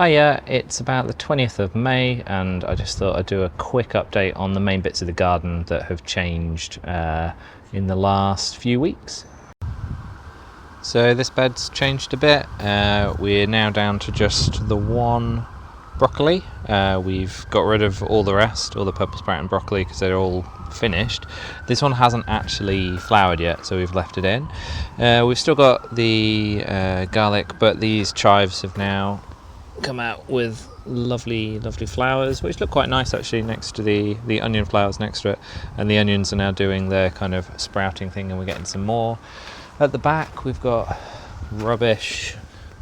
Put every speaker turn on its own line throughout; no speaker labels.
Hiya, it's about the 20th of May and I just thought I'd do a quick update on the main bits of the garden that have changed in the last few weeks. So this bed's changed a bit. We're now down to just the one broccoli. We've got rid of all the rest, all the purple sprouting broccoli, because they're all finished. This one hasn't actually flowered yet, so we've left it in. We've still got the garlic, but these chives have now come out with lovely flowers, which look quite nice actually next to the onion flowers next to it, and the onions are now doing their kind of sprouting thing, and we're getting some more. At the back we've got rubbish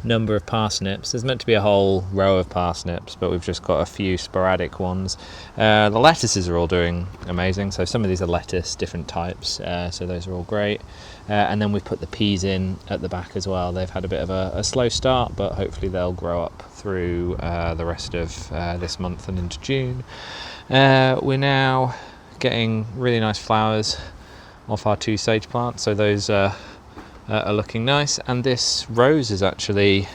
number of parsnips. There's meant to be a whole row of parsnips, but we've just got a few sporadic ones. The lettuces are all doing amazing, so some of these are lettuce, different types, so those are all great. And then we've put the peas in at the back as well. They've had a bit of a slow start, but hopefully they'll grow up through the rest of this month and into June. We're now getting really nice flowers off our two sage plants, so those are looking nice. And this rose is actually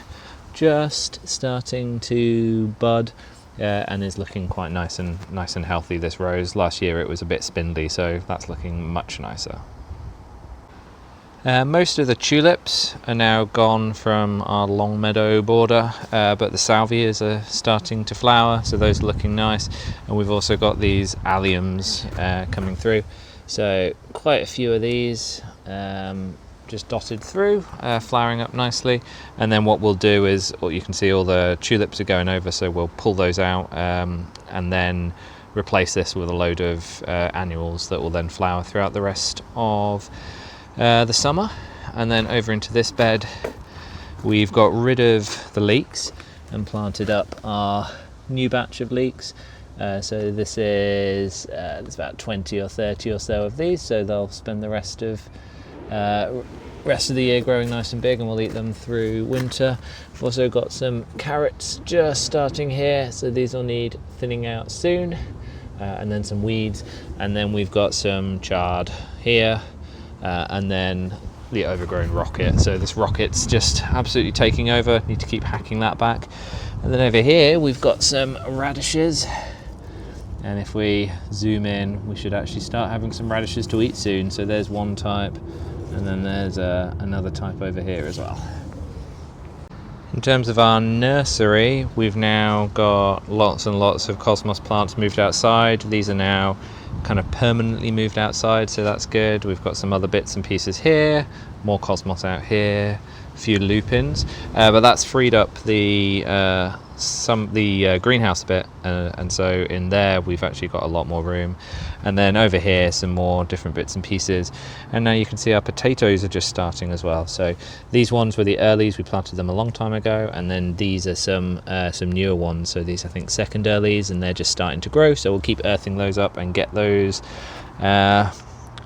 just starting to bud and is looking quite nice and healthy. This rose, last year it was a bit spindly, so that's looking much nicer. Most of the tulips are now gone from our long meadow border, but the salvias are starting to flower, so those are looking nice. And we've also got these alliums coming through, so quite a few of these just dotted through, flowering up nicely. And then what we'll do is, you can see all the tulips are going over, so we'll pull those out and then replace this with a load of annuals that will then flower throughout the rest of the summer. And then over into this bed we've got rid of the leeks and planted up our new batch of leeks. So this is there's about 20 or 30 or so of these, so they'll spend the rest of the year growing nice and big, and we'll eat them through winter. We've also got some carrots just starting here, so these will need thinning out soon, and then some weeds, and then we've got some chard here, and then the overgrown rocket. So this rocket's just absolutely taking over, need to keep hacking that back. And then over here we've got some radishes, and if we zoom in we should actually start having some radishes to eat soon. So there's one type, and then there's another type over here as well. In terms of our nursery, we've now got lots and lots of cosmos plants moved outside. These are now kind of permanently moved outside, so that's good. We've got some other bits and pieces here, more cosmos out here, a few lupins, but that's freed up the greenhouse a bit, and so in there we've actually got a lot more room. And then over here some more different bits and pieces, and now you can see our potatoes are just starting as well. So these ones were the earlies, we planted them a long time ago, and then these are some newer ones. So these I think second earlies, and they're just starting to grow, so we'll keep earthing those up and get those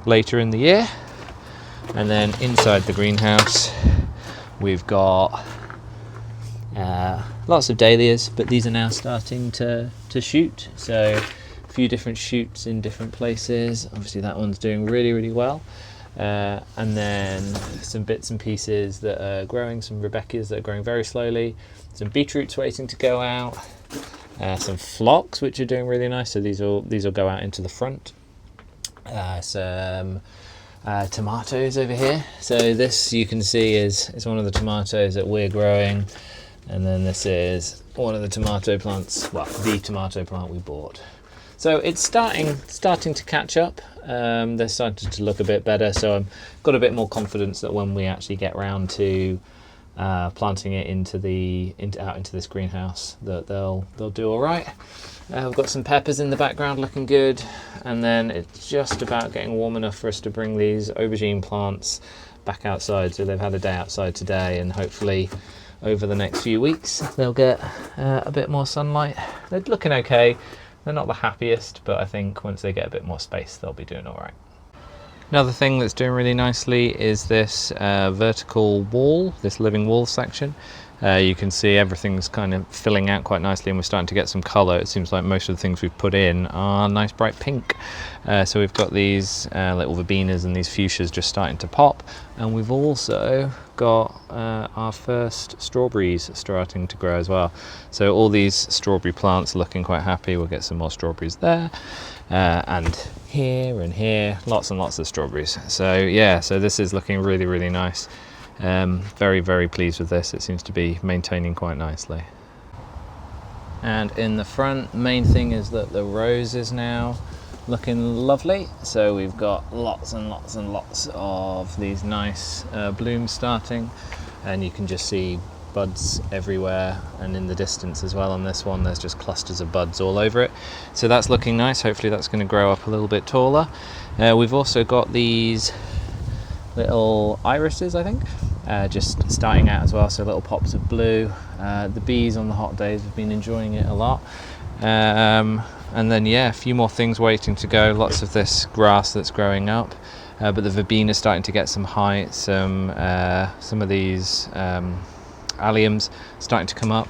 later in the year. And then inside the greenhouse we've got lots of dahlias, but these are now starting to shoot, so a few different shoots in different places. Obviously that one's doing really well, and then some bits and pieces that are growing, some Rebecca's that are growing very slowly, some beetroots waiting to go out, some phlox which are doing really nice, so these will go out into the front, some tomatoes over here. So this you can see is one of the tomatoes that we're growing, and then this is one of the tomato plants, well, the tomato plant we bought. So it's starting to catch up. They're starting to look a bit better, so I've got a bit more confidence that when we actually get round to planting it out into this greenhouse, that they'll do all right. We've got some peppers in the background looking good, and then it's just about getting warm enough for us to bring these aubergine plants back outside. So they've had a day outside today, and hopefully over the next few weeks they'll get a bit more sunlight. They're looking okay. They're not the happiest, but I think once they get a bit more space they'll be doing all right. Another thing that's doing really nicely is this vertical wall, this living wall section. You can see everything's kind of filling out quite nicely, and we're starting to get some colour. It seems like most of the things we've put in are nice bright pink. So we've got these little verbenas and these fuchsias just starting to pop, and we've also got our first strawberries starting to grow as well. So all these strawberry plants are looking quite happy. We'll get some more strawberries there, and here, lots and lots of strawberries. So yeah, so this is looking really, really nice. Very, very pleased with this. It seems to be maintaining quite nicely. And in the front, main thing is that the rose is now looking lovely. So we've got lots and lots and lots of these nice blooms starting, and you can just see buds everywhere, and in the distance as well on this one there's just clusters of buds all over it. So that's looking nice. Hopefully that's going to grow up a little bit taller. We've also got these little irises, I think, just starting out as well, so little pops of blue. The bees on the hot days have been enjoying it a lot. And then yeah, a few more things waiting to go. Lots of this grass that's growing up, but the verbena is starting to get some height. Some of these alliums starting to come up,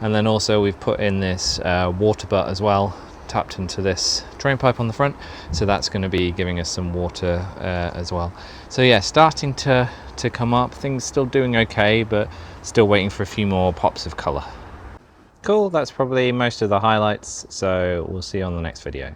and then also we've put in this water butt as well, tapped into this drain pipe on the front, so that's going to be giving us some water as well. So yeah, starting to come up. Things still doing okay, but still waiting for a few more pops of colour. Cool, that's probably most of the highlights, so we'll see you on the next video.